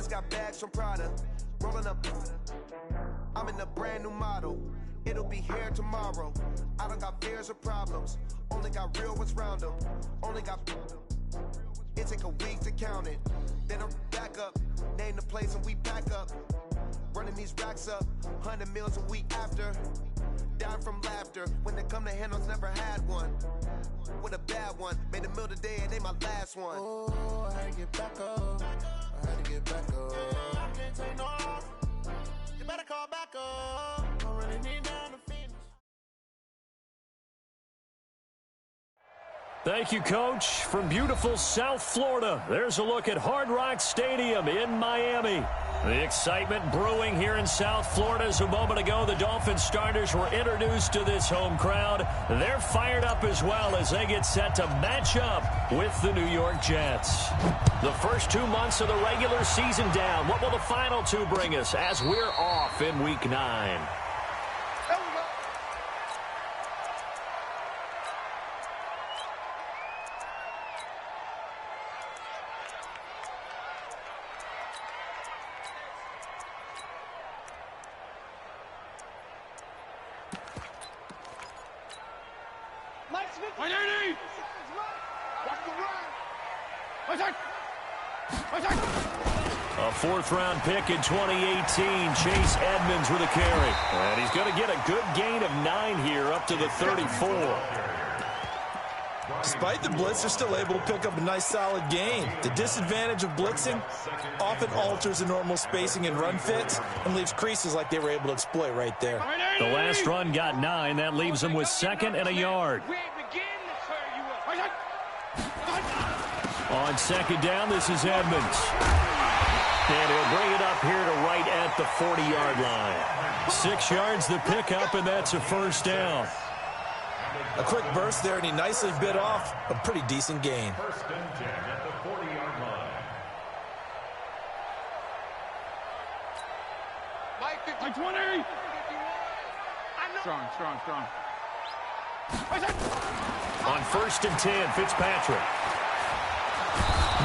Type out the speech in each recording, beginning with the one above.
Modest got bags from Prada. Rolling up. I'm in a brand new model. It'll be here tomorrow. I don't got fears or problems. Only got real ones round them. Only got. It take a week to count it. Then I'm back up. Name the place and we pack up. Running these racks up. 100 meals a week after. Down from laughter. When they come to handles, never had one. With a bad one. Made a meal today and they my last one. Oh, I had to get back up. I had to get back up. I can't take no loss. You better call back up. I really need down to finish. Thank you, Coach. From beautiful South Florida, there's a look at Hard Rock Stadium in Miami. The excitement brewing here in South Florida as a moment ago the Dolphins starters were introduced to this home crowd. They're fired up as well as they get set to match up with the New York Jets. The first 2 months of the regular season down. What will the final two bring us as we're off in Week 9? A fourth-round pick in 2018, Chase Edmonds with a carry. And he's going to get a good gain of 9 here up to the 34. Despite the blitz, they're still able to pick up a nice solid gain. The disadvantage of blitzing often alters the normal spacing and run fits and leaves creases like they were able to exploit right there. The last run got 9. That leaves them with 2nd and a yard. On 2nd down, this is Edmonds. And he'll bring it up here to right at the 40-yard line. 6 yards the pickup, and that's a first down. A quick burst there, and he nicely bit off a pretty decent gain. First and 10 at the 40-yard line. Like 20! Strong. On 1st and 10, Fitzpatrick.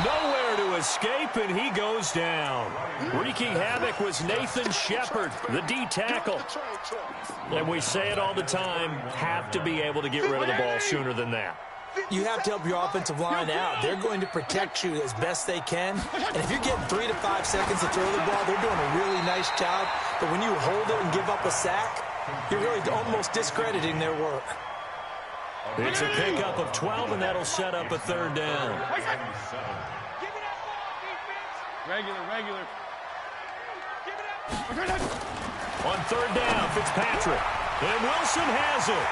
Nowhere to escape, and he goes down. Wreaking havoc was Nathan Shepard, the D tackle. And we say it all the time, have to be able to get rid of the ball sooner than that. You have to help your offensive line out. They're going to protect you as best they can. And if you're getting 3 to 5 seconds to throw the ball, they're doing a really nice job. But when you hold it and give up a sack, you're really almost discrediting their work. It's a pickup of 12, and that'll set up a 3rd down. Regular. On 3rd down, Fitzpatrick. And Wilson has it.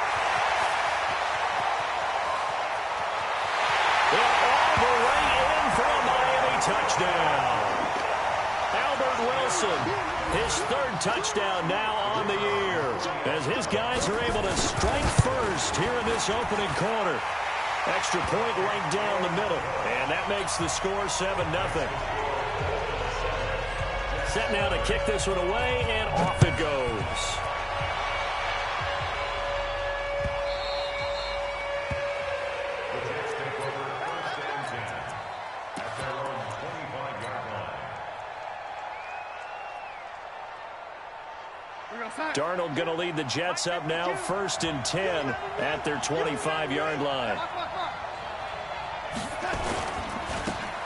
And all the way in for a Miami touchdown. Albert Wilson, his 3rd touchdown now on the year, as his guys are able to strike first here in this opening quarter. Extra point right down the middle, and that makes the score 7-0. Set now to kick this one away, and off it goes. Darnold going to lead the Jets up now, 1st and 10 at their 25-yard line.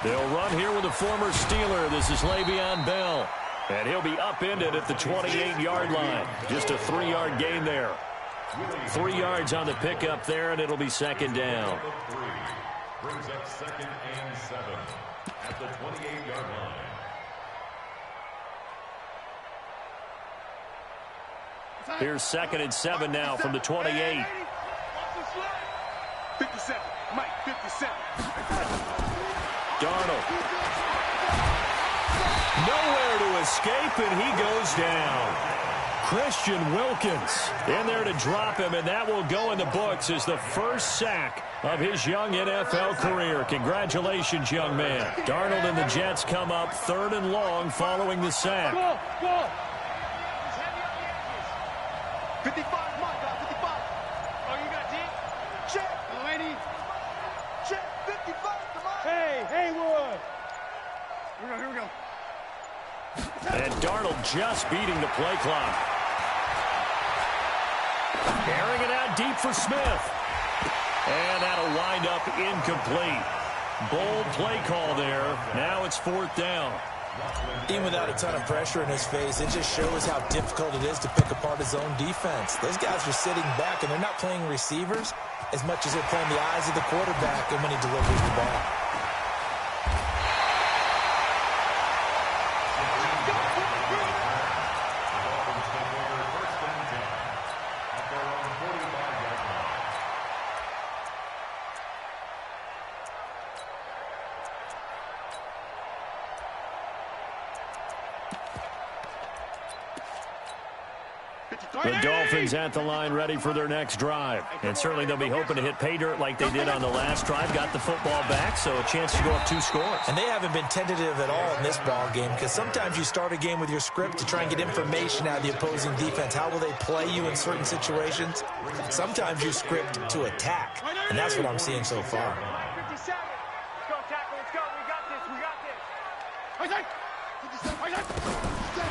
They'll run here with a former Steeler. This is Le'Veon Bell. And he'll be upended at the 28-yard line. Just a 3-yard gain there. 3 yards on the pickup there, and it'll be 2nd down. Brings up 2nd and 7 at the 28-yard line. Here's 2nd and 7 now from the 28. 57. Mike, 57. Darnold. Nowhere to escape, and he goes down. Christian Wilkins in there to drop him, and that will go in the books as the first sack of his young NFL career. Congratulations, young man. Darnold and the Jets come up 3rd and long following the sack. Go. 55, Mike, 55. Oh, you got deep? Check. Lady. Check, 55, come on. Hey, Haywood. Here we go. And Darnold just beating the play clock. Carrying it out deep for Smith. And that'll wind up incomplete. Bold play call there. Now it's 4th down. Even without a ton of pressure in his face, it just shows how difficult it is to pick apart his own defense. Those guys are sitting back, and they're not playing receivers as much as they're playing the eyes of the quarterback and when he delivers the ball. The Dolphins at the line ready for their next drive. And certainly they'll be hoping to hit pay dirt like they did on the last drive. Got the football back, so a chance to go up 2 scores. And they haven't been tentative at all in this ball game because sometimes you start a game with your script to try and get information out of the opposing defense. How will they play you in certain situations? Sometimes you script to attack, and that's what I'm seeing so far. 57. Let's go, tackle. Let's go. We got this. We got this.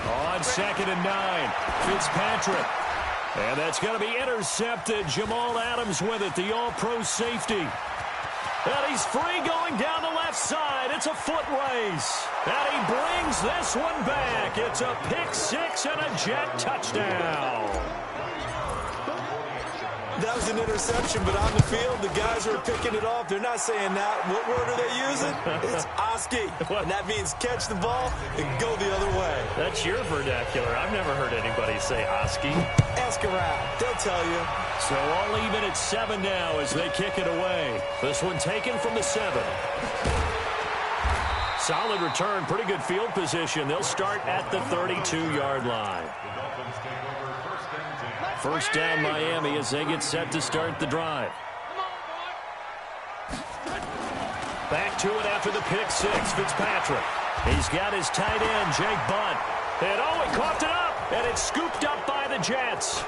On 2nd and 9, Fitzpatrick. And that's going to be intercepted. Jamal Adams with it, the all-pro safety. And he's free going down the left side. It's a foot race. And he brings this one back. It's a pick 6 and a Jet touchdown. That was an interception, but on the field, the guys who are picking it off, they're not saying that. What word are they using? It's Oski. And that means catch the ball and go the other way. That's your vernacular. I've never heard anybody say Oski. Ask around. They'll tell you. So all even at 7 now as they kick it away. This one taken from the 7. Solid return, pretty good field position. They'll start at the 32-yard line. First down Miami as they get set to start the drive. Back to it after the pick 6, Fitzpatrick. He's got his tight end, Jake Butt. And he coughed it up, and it's scooped up by the Jets.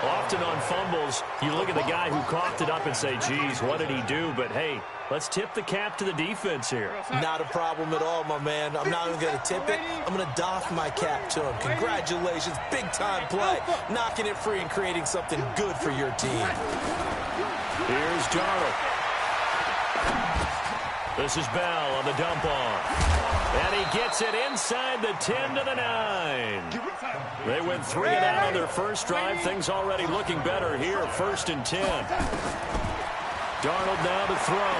Often on fumbles, you look at the guy who coughed it up and say, geez, what did he do? But, hey, let's tip the cap to the defense here. Not a problem at all, my man. I'm not even going to tip it. I'm going to doff my cap to him. Congratulations. Big-time play. Knocking it free and creating something good for your team. Here's Darnold. This is Bell on the dump off. And he gets it inside the 10 to the 9. They went 3 and out on their first drive. Things already looking better here. 1st and 10. Darnold now to throw.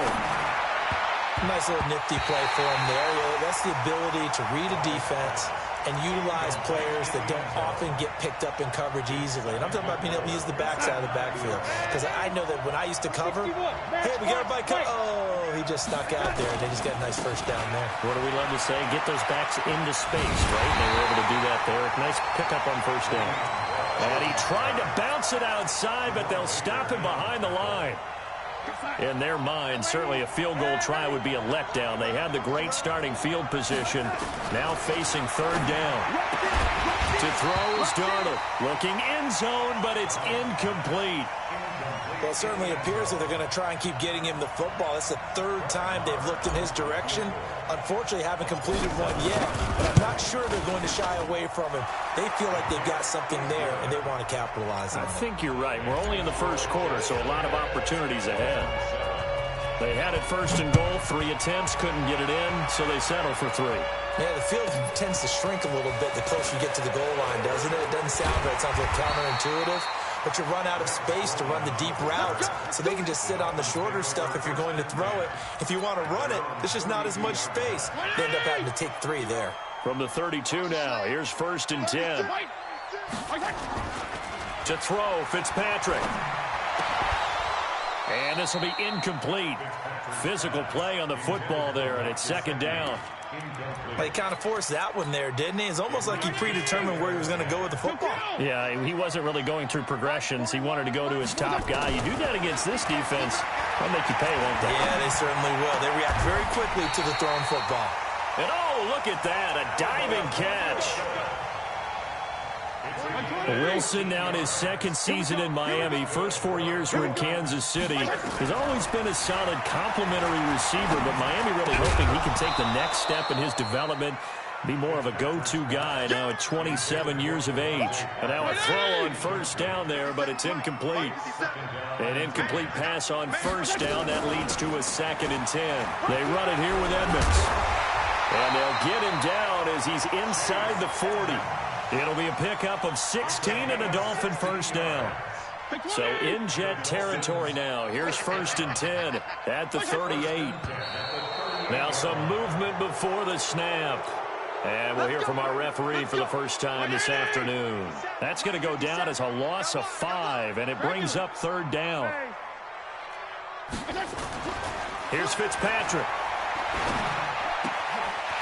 Nice little nifty play for him there. That's the ability to read a defense and utilize players that don't often get picked up in coverage easily. And I'm talking about being able to use the backside of the backfield. Because I know that when I used to cover, hey, we got everybody covered. Oh, he just snuck out there. They just got a nice first down there. What do we love to say? Get those backs into space, right? They were able to do that there. Nice pickup on first down. And he tried to bounce it outside, but they'll stop him behind the line. In their mind, certainly a field goal try would be a letdown. They had the great starting field position. Now facing 3rd down. To throw is Darnold. Looking end zone, but it's incomplete. Well, it certainly appears that they're going to try and keep getting him the football. It's the 3rd time they've looked in his direction. Unfortunately, haven't completed one yet, but I'm not sure they're going to shy away from him. They feel like they've got something there, and they want to capitalize on it. I think you're right. We're only in the first quarter, so a lot of opportunities ahead. They had it 1st and goal. 3 attempts, couldn't get it in, so they settle for 3. Yeah, the field tends to shrink a little bit the closer you get to the goal line, doesn't it? It doesn't sound right. It sounds like counterintuitive. But you run out of space to run the deep routes, so they can just sit on the shorter stuff if you're going to throw it. If you want to run it, there's just not as much space. They end up having to take 3 there. From the 32 now, here's 1st and 10. To throw, Fitzpatrick. And this will be incomplete. Physical play on the football there, and it's 2nd down. He kind of forced that one there, didn't he? It's almost like he predetermined where he was going to go with the football. Yeah, he wasn't really going through progressions. He wanted to go to his top guy. You do that against this defense, they'll make you pay, won't they? Yeah, they certainly will. They react very quickly to the thrown football. And oh, look at that, a diving catch. Wilson now in his second season in Miami. First 4 years were in Kansas City. He's always been a solid complementary receiver, but Miami really hoping he can take the next step in his development, be more of a go-to guy now at 27 years of age. And now a throw on first down there, but it's incomplete. An incomplete pass on first down. That leads to a 2nd and 10. They run it here with Edmonds. And they'll get him down as he's inside the 40. It'll be a pickup of 16 and a Dolphin first down. So in Jet territory now. Here's 1st and 10 at the 38. Now some movement before the snap. And we'll hear from our referee for the first time this afternoon. That's going to go down as a loss of 5, and it brings up 3rd down. Here's Fitzpatrick.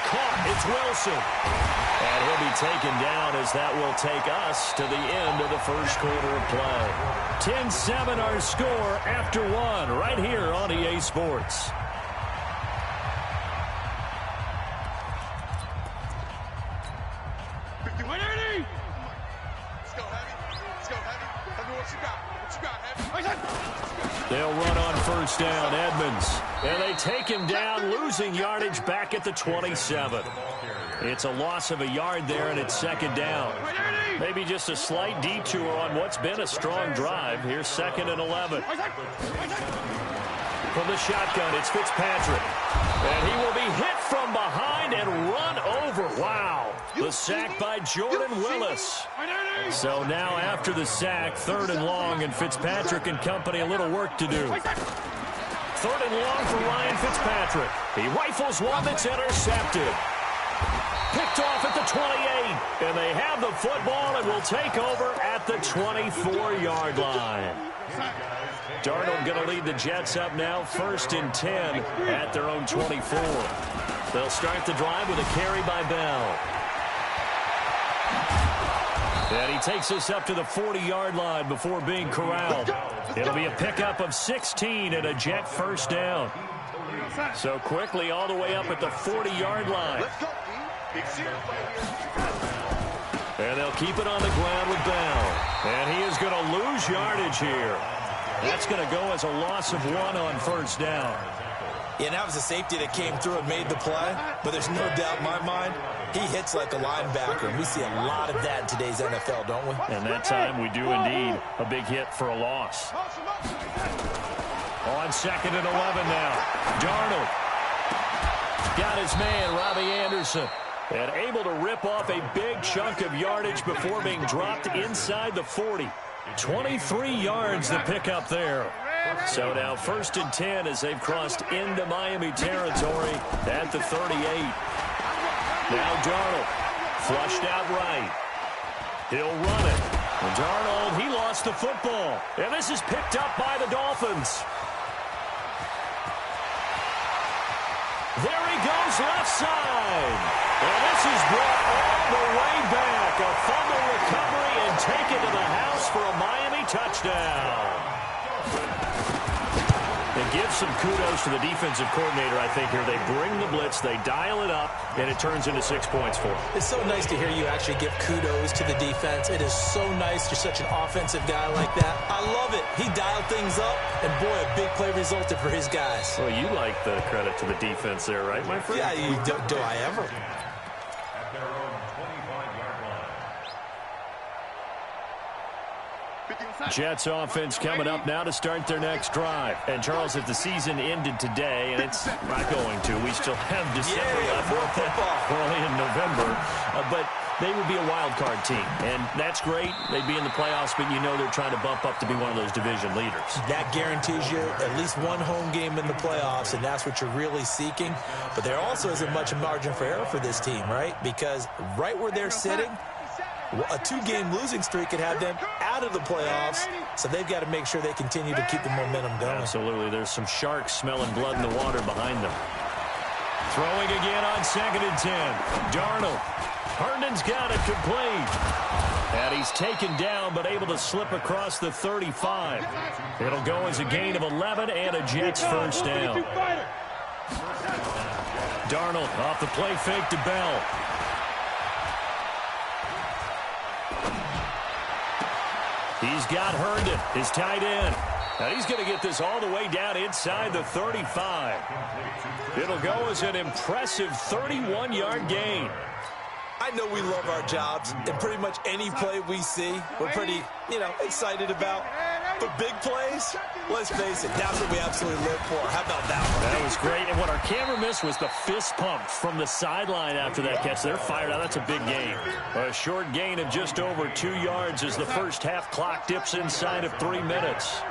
Caught. It's Wilson. And he'll be taken down as that will take us to the end of the first quarter of play. 10-7 our score after 1 right here on EA Sports. They'll run on first down, Edmonds. And they take him down, losing yardage back at the 27. It's a loss of a yard there, and it's 2nd down. Maybe just a slight detour on what's been a strong drive. Here's 2nd and 11. From the shotgun, it's Fitzpatrick. And he will be hit from behind and run over. Wow. The sack by Jordan Willis. So now after the sack, 3rd and long, and Fitzpatrick and company a little work to do. 3rd and long for Ryan Fitzpatrick. He rifles one that's intercepted. Picked off at the 28. And they have the football and will take over at the 24-yard line. Darnold going to lead the Jets up now, 1st and 10 at their own 24. They'll start the drive with a carry by Bell. And he takes us up to the 40-yard line before being corralled. It'll be a pickup of 16 and a Jet first down. So quickly all the way up at the 40-yard line. And they'll keep it on the ground with Bell. And he is going to lose yardage here. That's going to go as a loss of 1 on first down. Yeah, that was a safety that came through and made the play. But there's no doubt in my mind, he hits like a linebacker. And we see a lot of that in today's NFL, don't we? And that time we do indeed. A big hit for a loss. On 2nd and 11 now. Darnold got his man, Robbie Anderson. And able to rip off a big chunk of yardage before being dropped inside the 40. 23 yards to pick up there. So now 1st and 10 as they've crossed into Miami territory at the 38. Now Darnold flushed out right. He'll run it. And Darnold, he lost the football. And this is picked up by the Dolphins. There he goes left side. And this is brought all the way back. A fumble recovery and taken to the house for a Miami touchdown. And give some kudos to the defensive coordinator, I think, here. They bring the blitz, they dial it up, and it turns into 6 points for them. It's so nice to hear you actually give kudos to the defense. It is so nice. You're such an offensive guy like that. I love it. He dialed things up, and boy, a big play resulted for his guys. Well, you like the credit to the defense there, right, my friend? Yeah, do I ever? Jets offense coming up now to start their next drive. And, Charles, if the season ended today, and it's not going to, we still have December left, early in November, but they would be a wild card team. And that's great. They'd be in the playoffs, but you know they're trying to bump up to be one of those division leaders. That guarantees you at least one home game in the playoffs, and that's what you're really seeking. But there also isn't much margin for error for this team, right? Because right where they're sitting, a 2-game losing streak could have them out of the playoffs, so they've got to make sure they continue to keep the momentum going. Absolutely. There's some sharks smelling blood in the water behind them. Throwing again on 2nd and 10. Darnold. Herndon's got it complete. And he's taken down, but able to slip across the 35. It'll go as a gain of 11 and a Jets first down. Darnold off the play fake to Bell. He's got Herndon, his tight end. Now he's going to get this all the way down inside the 35. It'll go as an impressive 31-yard gain. I know we love our jobs, and pretty much any play we see, we're pretty, excited about. But big plays, let's face it, that's what we absolutely live for. How about that one? That was great, and what our camera missed was the fist pump from the sideline after that catch. They're fired out. That's a big gain. A short gain of just over 2 yards as the first half clock dips inside of 3 minutes.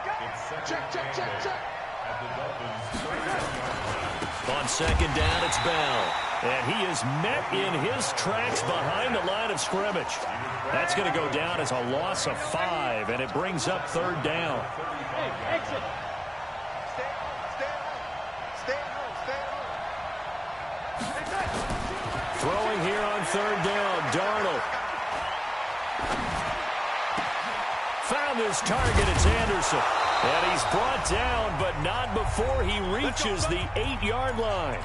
On second down, it's Bell. And he is met in his tracks behind the line of scrimmage. That's going to go down as a loss of 5, and it brings up third down. Hey, exit. Throwing here on third down, Darnold. Found his target, it's Anderson. And he's brought down, but not before he reaches the 8-yard line.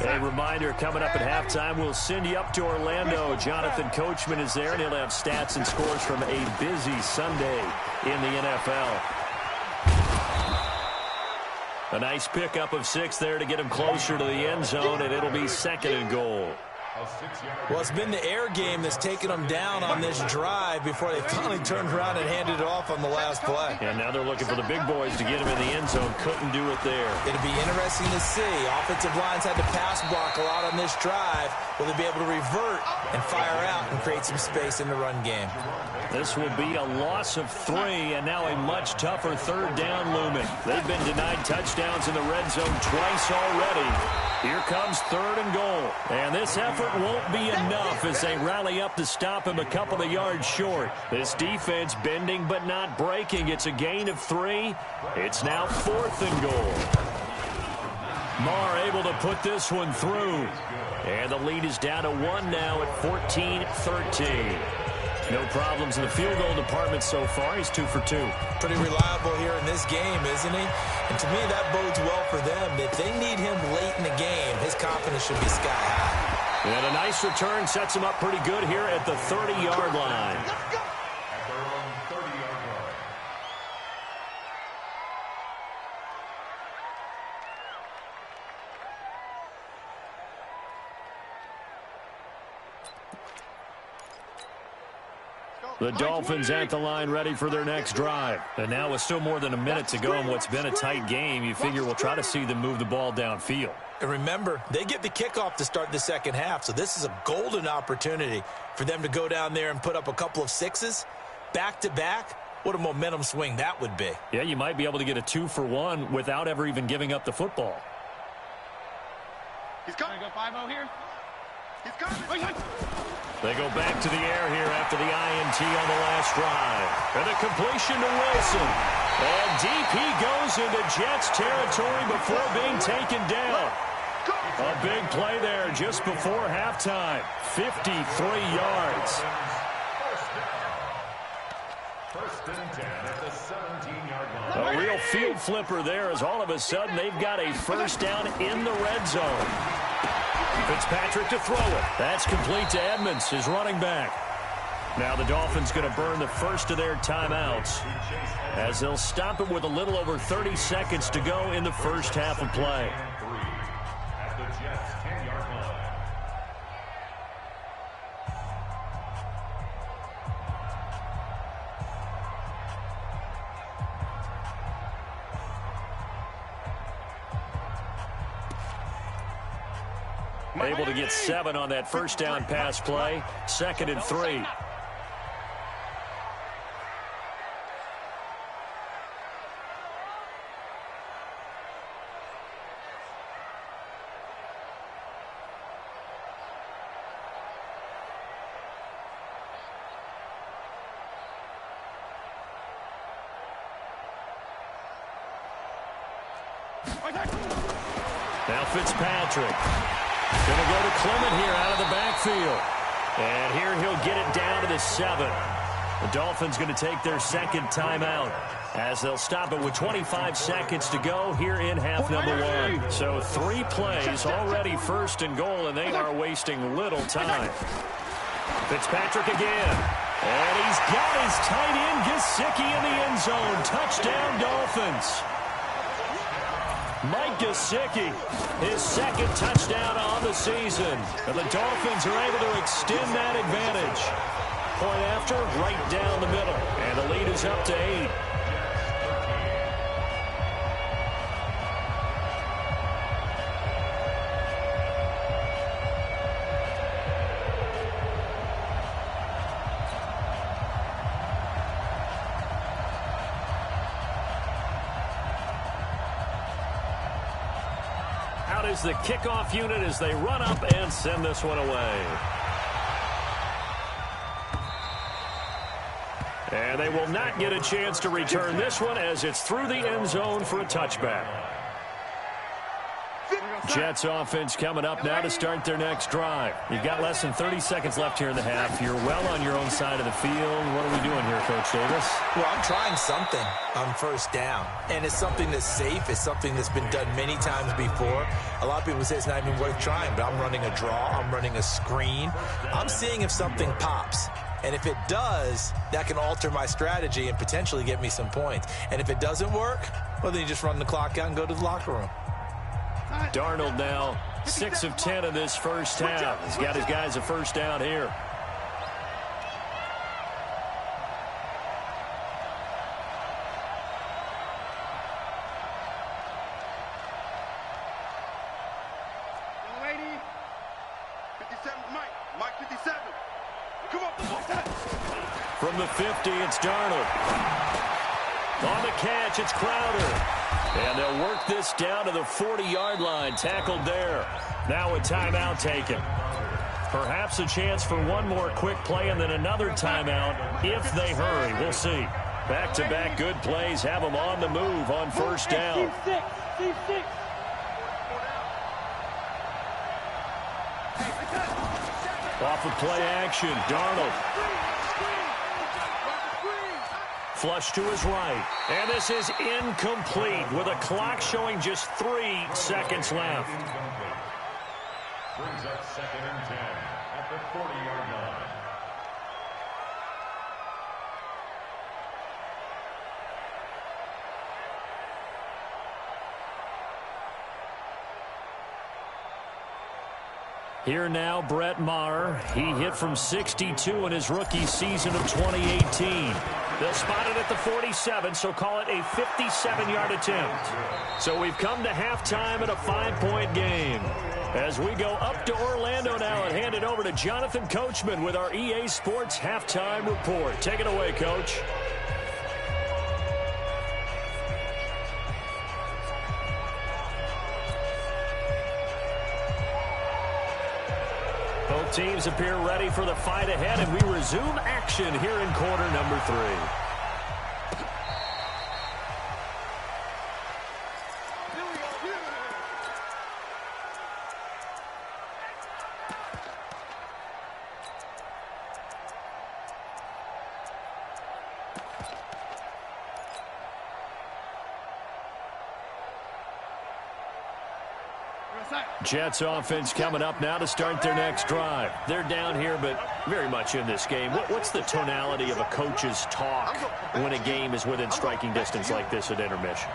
A reminder, coming up at halftime, we'll send you up to Orlando. Jonathan Coachman is there, and he'll have stats and scores from a busy Sunday in the NFL. A nice pickup of 6 there to get him closer to the end zone, and it'll be 2nd and goal. Well, it's been the air game that's taken them down on this drive before they finally turned around and handed it off on the last play. And now they're looking for the big boys to get him in the end zone. Couldn't do it there. It'll be interesting to see. Offensive lines had to pass block a lot on this drive. Will they be able to revert and fire out and create some space in the run game? This will be a loss of 3, and now a much tougher third down looming. They've been denied touchdowns in the red zone twice already. Here comes 3rd and goal. And this effort won't be enough as they rally up to stop him a couple of yards short. This defense bending but not breaking. It's a gain of 3. It's now 4th and goal. Marr able to put this one through. And the lead is down to 1 now at 14-13. No problems in the field goal department so far. He's 2 for 2. Pretty reliable here in this game, isn't he? And to me, that bodes well for them. If they need him late in the game, his confidence should be sky high. And a nice return sets him up pretty good here at the 30-yard line. At their own 30-yard line. The Dolphins at the line ready for their next drive. And now with still more than a minute to go in what's been a tight game, you figure we'll try to see them move the ball downfield. And remember, they get the kickoff to start the second half, so this is a golden opportunity for them to go down there and put up a couple of 6s back-to-back. What a momentum swing that would be. Yeah, you might be able to get a 2-for-1 without ever even giving up the football. He's coming. Go 5-0 here. He's coming. They go back to the air here after the INT on the last drive. And a completion to Wilson. And deep he goes into Jets territory before being taken down. A big play there just before halftime. 53 yards. First and 10 at the 17-yard line. A real field flipper there as all of a sudden they've got a first down in the red zone. Fitzpatrick to throw it. That's complete to Edmonds, his running back. Now the Dolphins going to burn the first of their timeouts as they'll stop it with a little over 30 seconds to go in the first half of play. At the Jets' 10-yard line. Able to get 7 on that first down pass play. 2nd and 3. Now Fitzpatrick. Going to go to Clement here out of the backfield. And here he'll get it down to the 7. The Dolphins going to take their second timeout as they'll stop it with 25 seconds to go here in half number 1. So 3 plays already first and goal, and they are wasting little time. Fitzpatrick again. And he's got his tight end, Gesicki, in the end zone. Touchdown, Dolphins. Mike Gesicki, his second touchdown on the season. And the Dolphins are able to extend that advantage. Point after, right down the middle. And the lead is up to 8. Out is the kickoff unit as they run up and send this one away. And they will not get a chance to return this one as it's through the end zone for a touchback. Jets offense coming up now to start their next drive. You've got less than 30 seconds left here in the half. You're well on your own side of the field. What are we doing here, Coach Davis? Well, I'm trying something on first down, and it's something that's safe. It's something that's been done many times before. A lot of people say it's not even worth trying, but I'm running a draw. I'm running a screen. I'm seeing if something pops. And if it does, that can alter my strategy and potentially get me some points. And if it doesn't work, well, then you just run the clock out and go to the locker room. Darnold now 6 of 10 in this first half. He's got his guys a first down here. From the 50, it's Darnold. On the catch, it's Crowder. And they'll work this down to the 40-yard line. Tackled there. Now a timeout taken. Perhaps a chance for one more quick play and then another timeout if they hurry. We'll see. Back-to-back good plays have them on the move on first down. Off of play action, Darnold. Flush to his right. And this is incomplete with a clock showing just 3 seconds left. Brings up 2nd and 10 at the 40-yard line. Here now, Brett Maher. He hit from 62 in his rookie season of 2018. They'll spot it at the 47, so call it a 57-yard attempt. So we've come to halftime in a 5-point game. As we go up to Orlando now and hand it over to Jonathan Coachman with our EA Sports Halftime Report. Take it away, Coach. Both teams appear ready for the fight ahead, and we resume action here in quarter number 3. Jets offense coming up now to start their next drive. They're down here, but very much in this game. What's the tonality of a coach's talk when a game is within striking distance like this at intermission?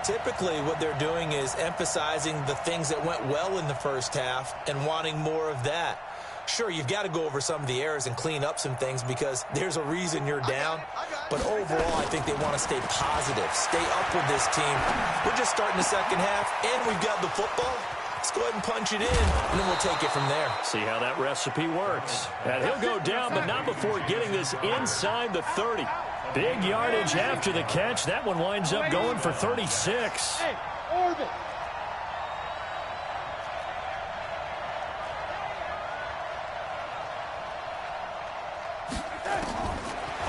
Typically, what they're doing is emphasizing the things that went well in the first half and wanting more of that. Sure, you've got to go over some of the errors and clean up some things because there's a reason you're down. But overall, I think they want to stay positive, stay up with this team. We're just starting the second half, and we've got the football. Let's go ahead and punch it in, and then we'll take it from there. See how that recipe works. And he'll go down, but not before getting this inside the 30. Big yardage after the catch. That one winds up going for 36.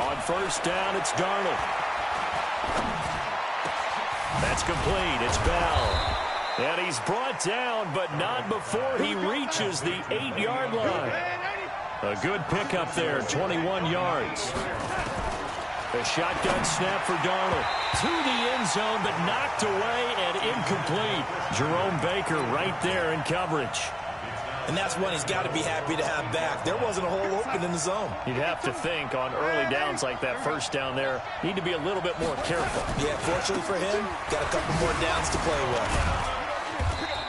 On first down, it's Darnold. That's complete. It's Bell. And he's brought down, but not before he reaches the 8-yard line. A good pickup there, 21 yards. A shotgun snap for Darnold. To the end zone, but knocked away and incomplete. Jerome Baker right there in coverage. And that's one he's got to be happy to have back. There wasn't a hole open in the zone. You'd have to think on early downs like that first down there, need to be a little bit more careful. Yeah, fortunately for him, got a couple more downs to play with.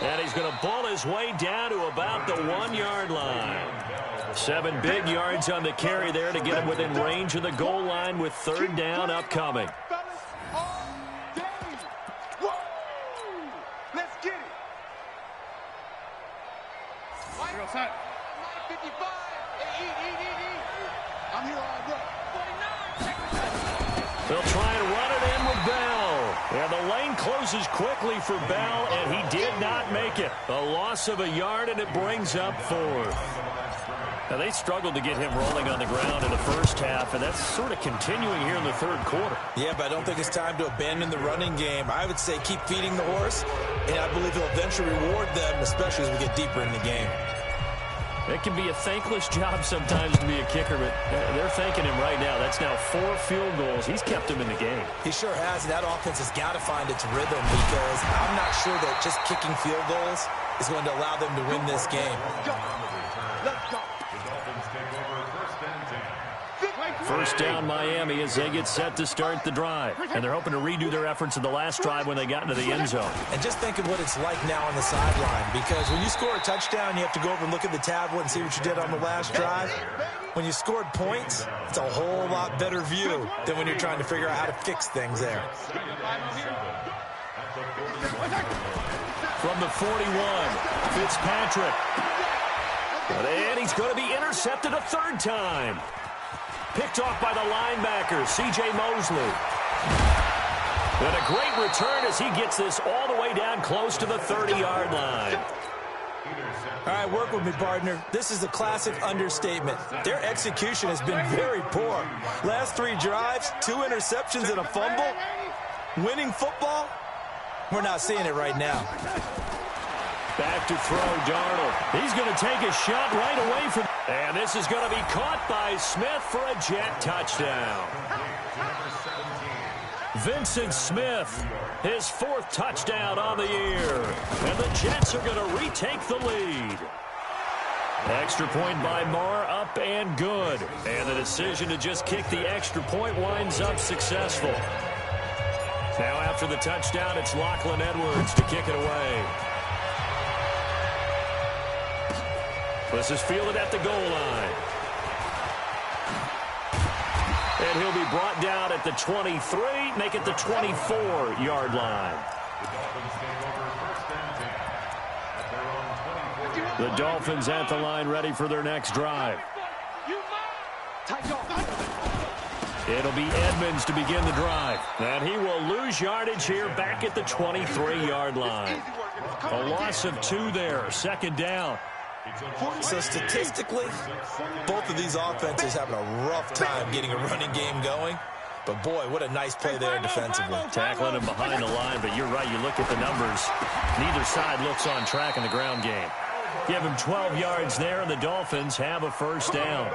And he's going to ball his way down to about the 1-yard line. 7 big yards on the carry there to get him within range of the goal line with 3rd down upcoming. Let's get it. Outside. 55. Eat. I'm here all day. 49. They'll try and run it in with Bell. And the lane closes quickly for Bell, and he did not make it. A loss of a yard, and it brings up 4th. Now, they struggled to get him rolling on the ground in the first half, and that's sort of continuing here in the 3rd quarter. Yeah, but I don't think it's time to abandon the running game. I would say keep feeding the horse, and I believe he'll eventually reward them, especially as we get deeper in the game. It can be a thankless job sometimes to be a kicker, but they're thanking him right now. That's now 4 field goals. He's kept them in the game. He sure has, and that offense has got to find its rhythm because I'm not sure that just kicking field goals is going to allow them to win this game. Let's go. First down Miami as they get set to start the drive. And they're hoping to redo their efforts in the last drive when they got into the end zone. And just think of what it's like now on the sideline, because when you score a touchdown, you have to go over and look at the tablet and see what you did on the last drive. When you scored points, it's a whole lot better view than when you're trying to figure out how to fix things there. From the 41, Fitzpatrick. And he's going to be intercepted a 3rd time. Picked off by the linebacker, C.J. Mosley. And a great return as he gets this all the way down close to the 30-yard line. All right, work with me, partner. This is a classic understatement. Their execution has been very poor. Last 3 drives, 2 interceptions and a fumble. Winning football? We're not seeing it right now. Back to throw, Darnold. He's going to take a shot right away from... And this is going to be caught by Smith for a jet touchdown. Vincent Smith, his 4th touchdown on the year. And the Jets are going to retake the lead. Extra point by Marr, up and good. And the decision to just kick the extra point winds up successful. Now after the touchdown, it's Lachlan Edwards to kick it away. This is fielded at the goal line. And he'll be brought down at the 23, make it the 24-yard line. The Dolphins at the line ready for their next drive. It'll be Edmonds to begin the drive. And he will lose yardage here back at the 23-yard line. A loss of 2 there, 2nd down. So statistically, both of these offenses having a rough time getting a running game going. But boy, what a nice play there defensively. Tackling him behind the line, but you're right, you look at the numbers. Neither side looks on track in the ground game. Give him 12 yards there, and the Dolphins have a 1st down.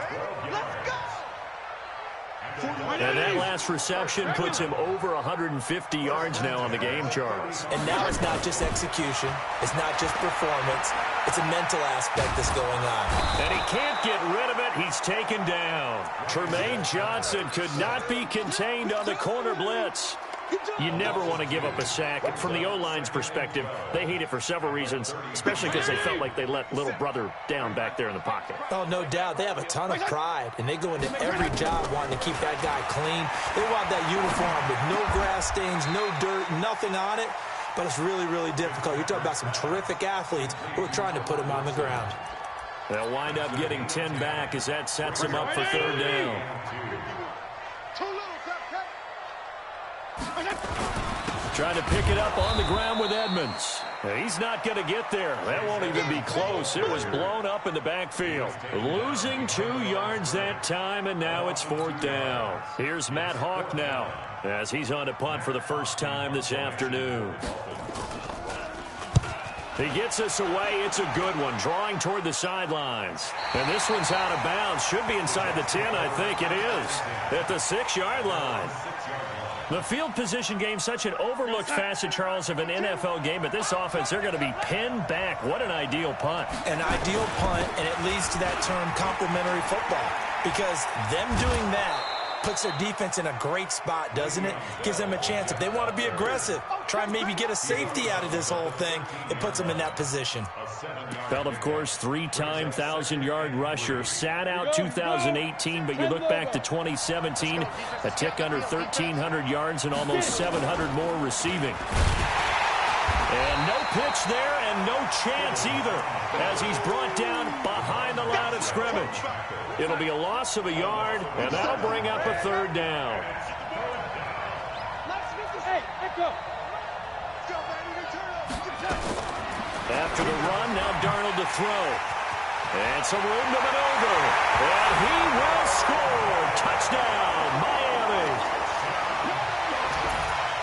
And that last reception puts him over 150 yards now on the game, Charles. And now it's not just execution. It's not just performance. It's a mental aspect that's going on. And he can't get rid of it. He's taken down. Tremaine Johnson could not be contained on the corner blitz. You never want to give up a sack. From the O-line's perspective, they hate it for several reasons, especially because they felt like they let little brother down back there in the pocket. Oh, no doubt. They have a ton of pride, and they go into every job wanting to keep that guy clean. They want that uniform with no grass stains, no dirt, nothing on it, but it's really, really difficult. You're talking about some terrific athletes who are trying to put him on the ground. They'll wind up getting 10 back as that sets him up for 3rd down. Trying to pick it up on the ground with Edmonds. He's not going to get there. That won't even be close. It was blown up in the backfield. Losing 2 yards that time, and now it's 4th down. Here's Matt Hawk now as he's on to punt for the first time this afternoon. He gets us away. It's a good one, drawing toward the sidelines. And this one's out of bounds. Should be inside the 10, I think it is, at the 6-yard line. The field position game, such an overlooked facet, Charles, of an NFL game. But this offense, they're going to be pinned back. What an ideal punt. An ideal punt, and it leads to that term complementary football. Because them doing that puts their defense in a great spot, doesn't it? Gives them a chance. If they want to be aggressive, try and maybe get a safety out of this whole thing, it puts them in that position. Bell, of course, 3-time 1,000-yard rusher. Sat out 2018, but you look back to 2017, a tick under 1,300 yards and almost 700 more receiving. And no pitch there and no chance either as he's brought down behind the line of scrimmage. It'll be a loss of a yard, and that'll bring up a 3rd down. After the run, now Darnold to throw. And some room to maneuver. And he will score. Touchdown, Miami.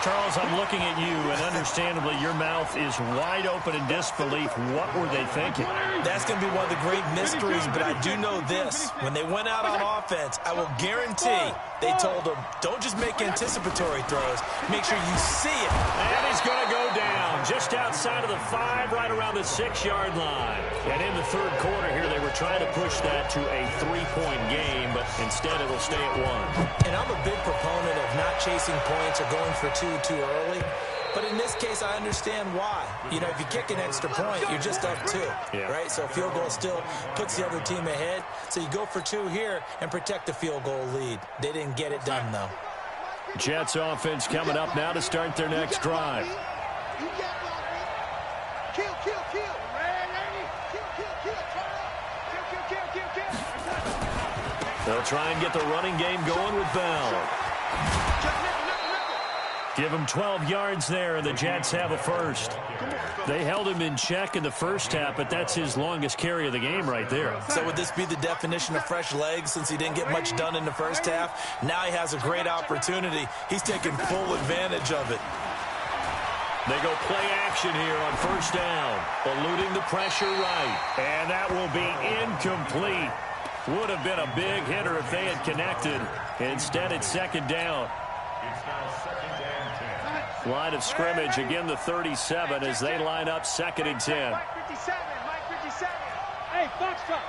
Charles, I'm looking at you, and understandably, your mouth is wide open in disbelief. What were they thinking? That's going to be one of the great mysteries, but I do know this. When they went out on offense, I will guarantee they told them, don't just make anticipatory throws. Make sure you see it. And he's going to go down just outside of the 5, right around the 6-yard line. And in the 3rd quarter here, they were trying to push that to a 3-point game, but instead it'll stay at 1. And I'm a big proponent of not chasing points or going for 2 too early. But in this case, I understand why. You know, if you kick an extra point, you're just up 2, right? So a field goal still puts the other team ahead. So you go for 2 here and protect the field goal lead. They didn't get it done, though. Jets offense coming up now to start their next drive. They'll try and get the running game going with Bell. Give him 12 yards there, and the Jets have a first. They held him in check in the first half, but that's his longest carry of the game right there. So would this be the definition of fresh legs since he didn't get much done in the first half? Now he has a great opportunity. He's taking full advantage of it. They go play action here on 1st down, eluding the pressure right. And that will be incomplete. Would have been a big hitter if they had connected. Instead, it's 2nd down. Line of scrimmage, again the 37 as they line up 2nd and 10. Mike 57, Mike 57. Hey, Foxtrot.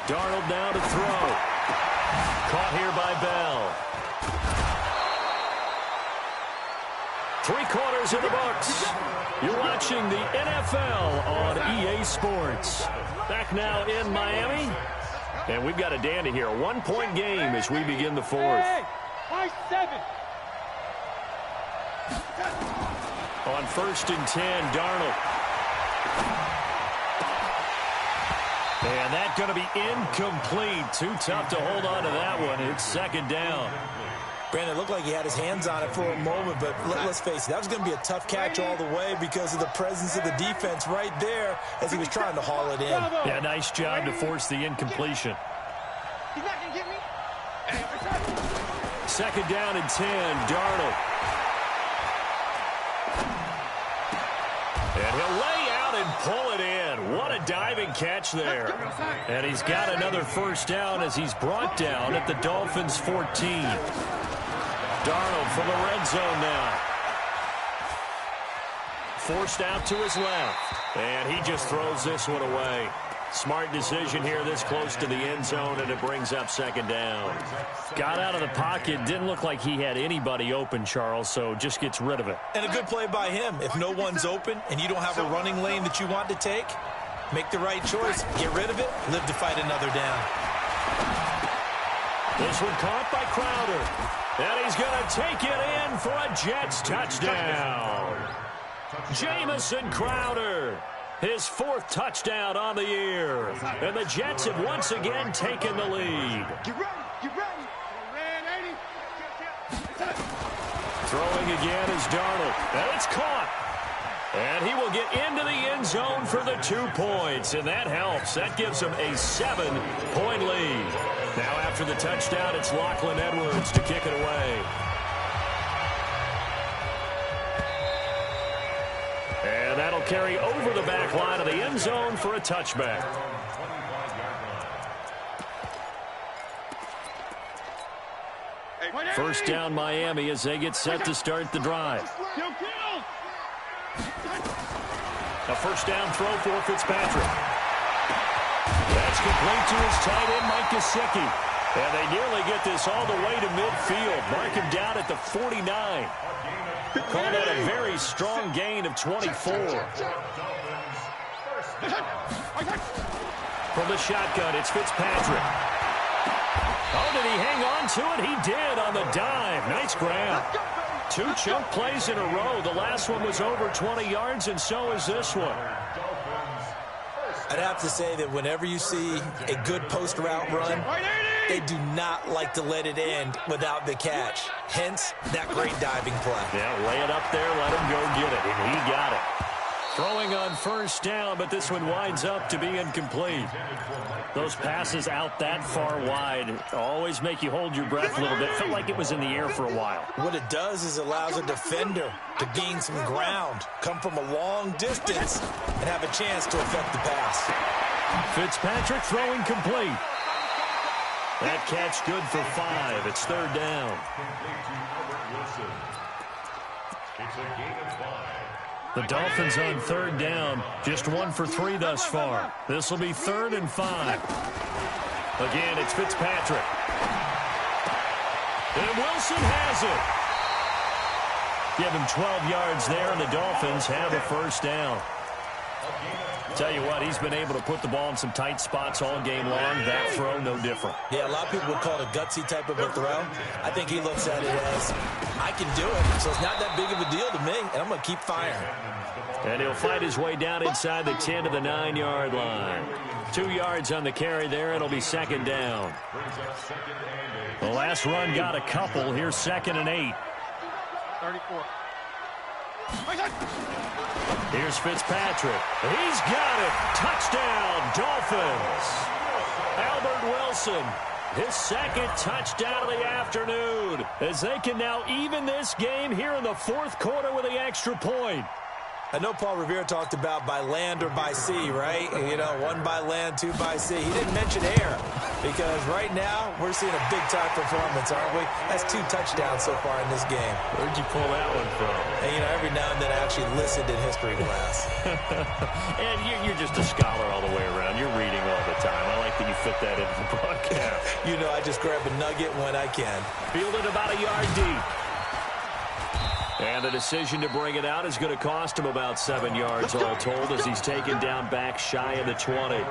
Darnold now to throw. Caught here by Bell. 3 quarters in the books. You're watching the NFL on EA Sports. Back now in Miami. And we've got a dandy here. A 1-point game as we begin the 4th. Hey, Mike 7. On 1st and 10, Darnold. And that's going to be incomplete. Too tough to hold on to that one. It's 2nd down. Brandon, it looked like he had his hands on it for a moment, but let's face it, that was going to be a tough catch all the way because of the presence of the defense right there as he was trying to haul it in. Yeah, nice job to force the incompletion. He's not going to get me. 2nd down and 10, Darnold. And he'll lay out and pull it in. What a diving catch there. And he's got another 1st down as he's brought down at the Dolphins' 14. Darnold from the red zone now. Forced out to his left. And he just throws this one away. Smart decision here this close to the end zone, and it brings up 2nd down. Got out of the pocket. Didn't look like he had anybody open, Charles, so just gets rid of it. And a good play by him. If no one's open and you don't have a running lane that you want to take, make the right choice. Get rid of it. Live to fight another down. This one caught by Crowder. And he's going to take it in for a Jets touchdown. Jamison Crowder, his 4th touchdown on the year. And the Jets have once again taken the lead. Get ready. Throwing again is Darnold. And it's caught. And he will get into the end zone for the 2 points. And that helps. That gives him a 7-point lead. Now after the touchdown, it's Lachlan Edwards to kick it away. carry over the back line of the end zone for a touchback. First down Miami as they get set to start the drive. A first down throw for Fitzpatrick. That's complete to his tight end, Mike Gesicki. And they nearly get this all the way to midfield. Mark him down at the 49. Call that a very strong gain of 24. From the shotgun, it's Fitzpatrick. Oh, did he hang on to it? He did on the dive. Nice grab. 2 chunk plays in a row. The last one was over 20 yards, and so is this one. I'd have to say that whenever you see a good post route run, they do not like to let it end without the catch. Hence, that great diving play. Yeah, lay it up there, let him go get it, and he got it. Throwing on first down, but this one winds up to be incomplete. Those passes out that far wide always make you hold your breath a little bit. Felt like it was in the air for a while. What it does is allows a defender to gain some ground, come from a long distance, and have a chance to affect the pass. Fitzpatrick throwing complete. That catch good for 5. It's third down. It's a gain of 5. The Dolphins on third down, just 1 for 3 thus far. This will be 3rd and 5. Again, it's Fitzpatrick. And Wilson has it. Give him 12 yards there, and the Dolphins have a first down. Tell you what, he's been able to put the ball in some tight spots all game long. That throw, no different. Yeah, a lot of people would call it a gutsy type of a throw. I think he looks at it as, I can do it, so it's not that big of a deal to me, and I'm going to keep firing. And he'll fight his way down inside the 10 to the 9-yard line. 2 yards on the carry there. It'll be second down. The last run got a couple. Here's 2nd and 8. 34. Here's Fitzpatrick. He's got it. Touchdown, Dolphins. Albert Wilson, his 2nd touchdown of the afternoon, as they can now even this game here in the 4th quarter with the extra point. I know Paul Revere talked about by land or by sea, right? You know, 1 by land, 2 by sea. He didn't mention air because right now we're seeing a big-time performance, aren't we? That's 2 touchdowns so far in this game. Where'd you pull that one from? And, you know, every now and then I actually listened in history class. And you're just a scholar all the way around. You're reading all the time. I like that you fit that into the broadcast. You know, I just grab a nugget when I can. Fielded about a yard deep. And the decision to bring it out is going to cost him about 7 yards all told as he's taken down back shy of the 20.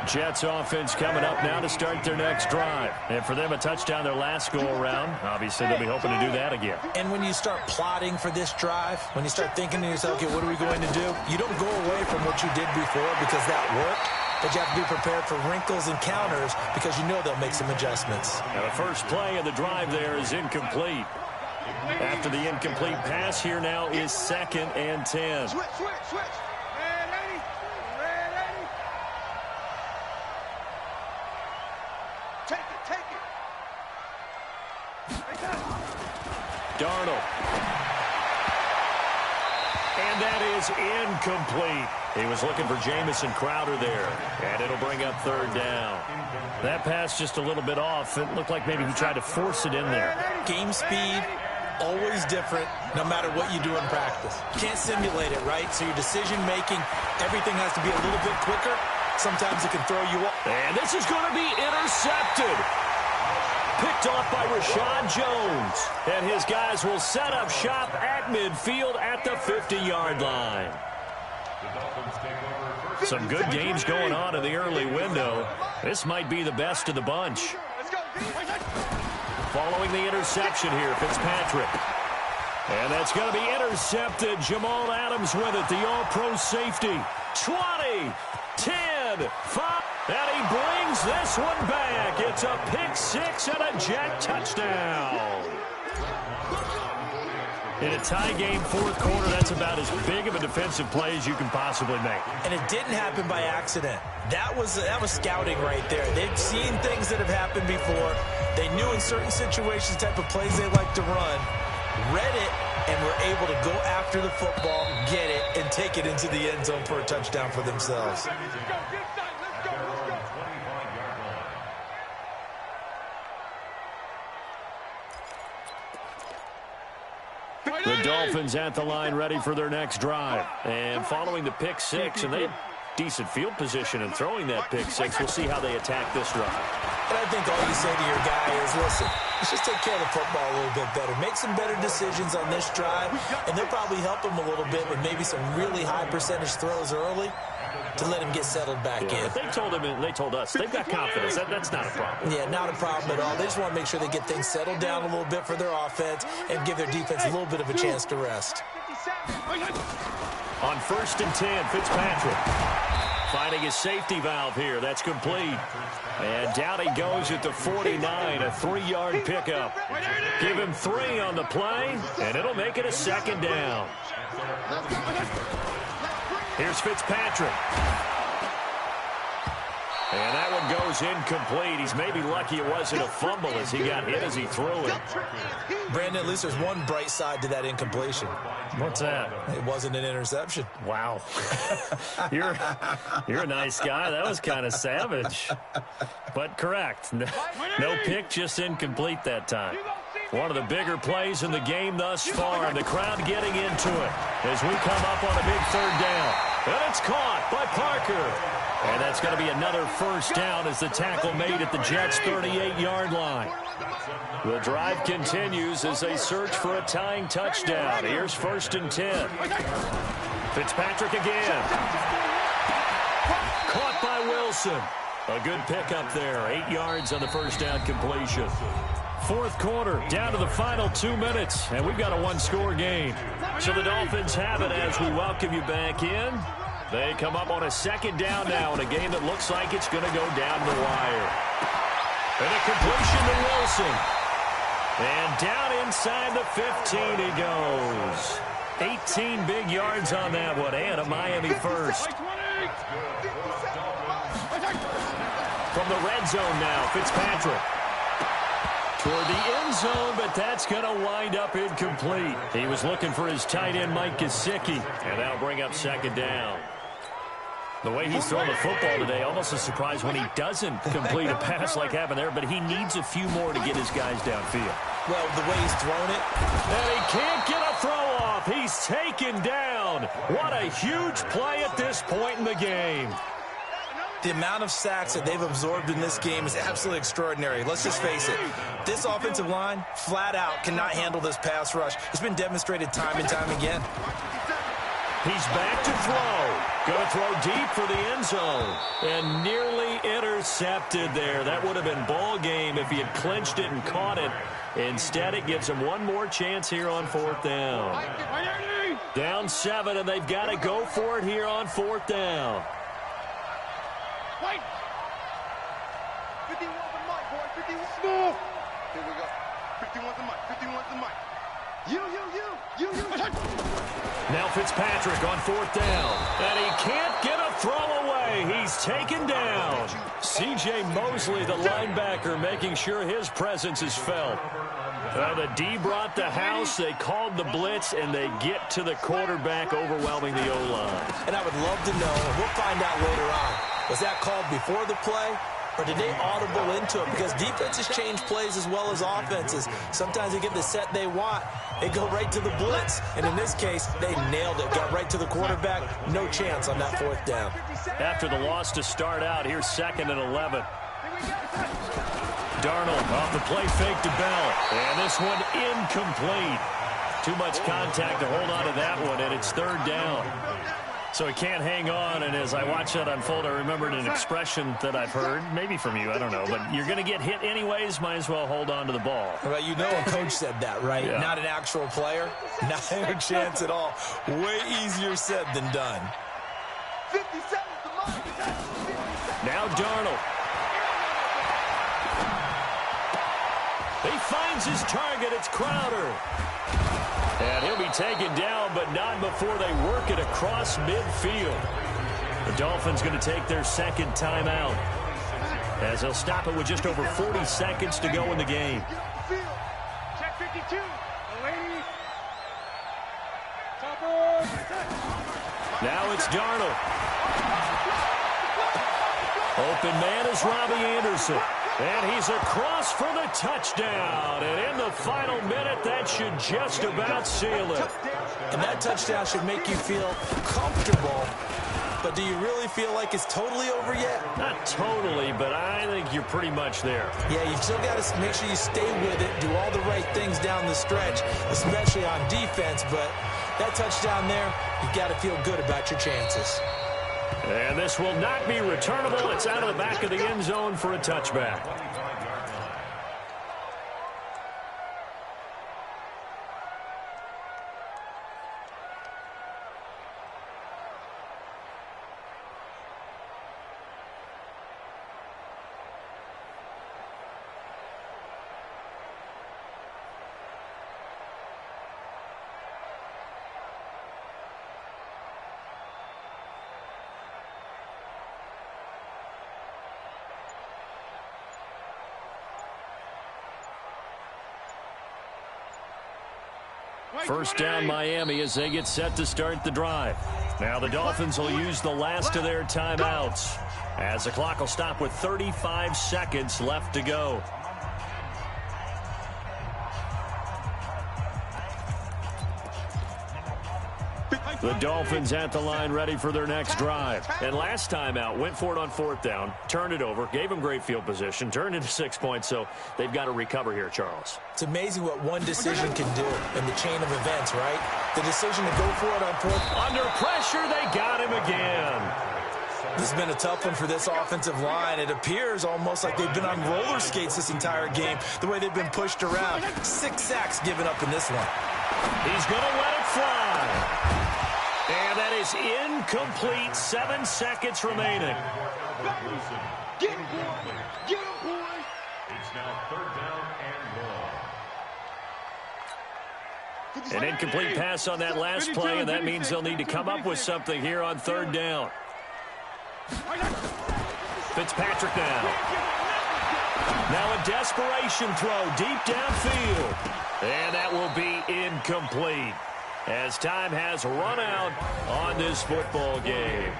Jets offense coming up now to start their next drive. And for them, a touchdown their last go-around. Obviously, they'll be hoping to do that again. And when you start plotting for this drive, when you start thinking to yourself, okay, what are we going to do? You don't go away from what you did before because that worked. But you have to be prepared for wrinkles and counters because you know they'll make some adjustments. Now, the first play of the drive there is incomplete. After the incomplete pass, here now is 2nd and 10. Switch. Ready. Take it. Darnold. And that is incomplete. He was looking for Jamison Crowder there. And it'll bring up 3rd down. That pass just a little bit off. It looked like maybe he tried to force it in there. Game speed, always different, no matter what you do in practice. You can't simulate it, right? So your decision-making, everything has to be a little bit quicker. Sometimes it can throw you off. And this is going to be intercepted. Picked off by Rashad Jones. And his guys will set up shop at midfield at the 50-yard line. Some good games going on in the early window. This might be the best of the bunch. Following the interception here, Fitzpatrick. And that's going to be intercepted. Jamal Adams with it, the all-pro safety. 20, 10, 5. And he brings this one back. It's a pick-6 and a Jet touchdown. In a tie game, 4th quarter, that's about as big of a defensive play as you can possibly make. And it didn't happen by accident. That was scouting right there. They've seen things that have happened before. They knew in certain situations the type of plays they like to run. read it, and were able to go after the football, get it, and take it into the end zone for a touchdown for themselves. The Dolphins at the line ready for their next drive. And following the pick six, and they had decent field position in throwing that pick six. We'll see how they attack this drive. And I think all you say to your guy is, listen, let's just take care of the football a little bit better. Make some better decisions on this drive, and they'll probably help him a little bit with maybe some really high percentage throws early to let him get settled back in. They told him, and they told us, they've got confidence. That's not a problem. Yeah, not a problem at all. They just want to make sure they get things settled down a little bit for their offense and give their defense a little bit of a chance to rest. On 1st and 10, Fitzpatrick finding his safety valve here. That's complete. And down he goes at the 49, a 3-yard pickup. Give him 3 on the play, and it'll make it a 2nd down. Here's Fitzpatrick. And that one goes incomplete. He's maybe lucky it wasn't a fumble as he got hit as he threw it. Brandon, at least there's one bright side to that incompletion. What's that? It wasn't an interception. Wow. You're a nice guy. That was kind of savage. But correct. No pick, just incomplete that time. One of the bigger plays in the game thus far, and the crowd getting into it as we come up on a big 3rd down. And it's caught by Parker. And that's going to be another 1st down as the tackle made at the Jets' 38-yard line. The drive continues as they search for a tying touchdown. Here's 1st and 10. Fitzpatrick again. Caught by Wilson. A good pickup there. 8 yards on the 1st down completion. 4th quarter, down to the final 2 minutes, and we've got a 1-score game. So the Dolphins have it as we welcome you back in. They come up on a 2nd down now in a game that looks like it's going to go down the wire. And a completion to Wilson. And down inside the 15 he goes. 18 big yards on that one, and a Miami first. From the red zone now, Fitzpatrick. Toward the end zone, but that's going to wind up incomplete. He was looking for his tight end, Mike Gesicki, and that'll bring up 2nd down. The way he's thrown the football today, almost a surprise when he doesn't complete a pass like happened there, but he needs a few more to get his guys downfield. Well, the way he's thrown it. And he can't get a throw off. He's taken down. What a huge play at this point in the game. The amount of sacks that they've absorbed in this game is absolutely extraordinary. Let's just face it. This offensive line, flat out, cannot handle this pass rush. It's been demonstrated time and time again. He's back to throw. Going to throw deep for the end zone. And nearly intercepted there. That would have been ball game if he had clinched it and caught it. Instead, it gives him one more chance here on 4th down. Down 7, and they've got to go for it here on 4th down. 51's the mic, boy. 51. Smooth. Here we go. 51's the mic. 51's the mic. You. Now Fitzpatrick on 4th down. And he can't get a throw away. He's taken down. C.J. Mosley, the linebacker, making sure his presence is felt. The D brought the house. They called the blitz, and they get to the quarterback, overwhelming the O-line. And I would love to know, and we'll find out later on, was that called before the play? Or did they audible into it? Because defenses change plays as well as offenses. Sometimes they get the set they want. They go right to the blitz. And in this case, they nailed it. Got right to the quarterback. No chance on that 4th down. After the loss to start out, here's 2nd and 11. Darnold off the play fake to Bell. And this one incomplete. Too much contact to hold on to that one, and it's 3rd down. So he can't hang on, and as I watch that unfold, I remembered an expression that I've heard, maybe from you, I don't know, but you're going to get hit anyways, might as well hold on to the ball. Well, you know a coach said that, right? Yeah. Not an actual player. Not a chance at all. Way easier said than done. 57's the mic. Now Darnold. He finds his target. It's Crowder. And he'll be taken down, but not before they work it across midfield. The Dolphins going to take their 2nd timeout as they'll stop it with just over 40 seconds to go in the game. Check 52. Now it's Darnold. Open man is Robbie Anderson. And he's across for the touchdown. And in the final minute, that should just about seal it. And that touchdown should make you feel comfortable. But do you really feel like it's totally over yet? Not totally, but I think you're pretty much there. Yeah, you've still got to make sure you stay with it, do all the right things down the stretch, especially on defense. But that touchdown there, you've got to feel good about your chances. And this will not be returnable. It's out of the back of the end zone for a touchback. First down Miami as they get set to start the drive. Now the Dolphins will use the last of their timeouts as the clock will stop with 35 seconds left to go. The Dolphins at the line ready for their next drive. And last time out, went for it on fourth down, turned it over, gave them great field position, turned into 6 points, so they've got to recover here, Charles. It's amazing what one decision can do in the chain of events, right? The decision to go for it on fourth. Under pressure, they got him again. This has been a tough one for this offensive line. It appears almost like they've been on roller skates this entire game, the way they've been pushed around. 6 sacks given up in this one. He's going to let it fly. And that is incomplete. 7 seconds remaining. Get him, boy. Get him, boy. It's now third down and long. An incomplete pass on that last play, and that means they'll need to come up with something here on third down. Fitzpatrick now. Now a desperation throw deep downfield. And that will be incomplete as time has run out on this football game.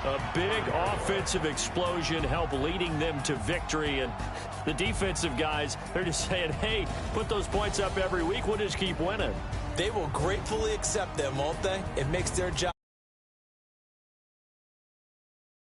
A big offensive explosion helped leading them to victory. And the defensive guys, they're just saying, hey, put those points up every week. We'll just keep winning. They will gratefully accept them, won't they? It makes their job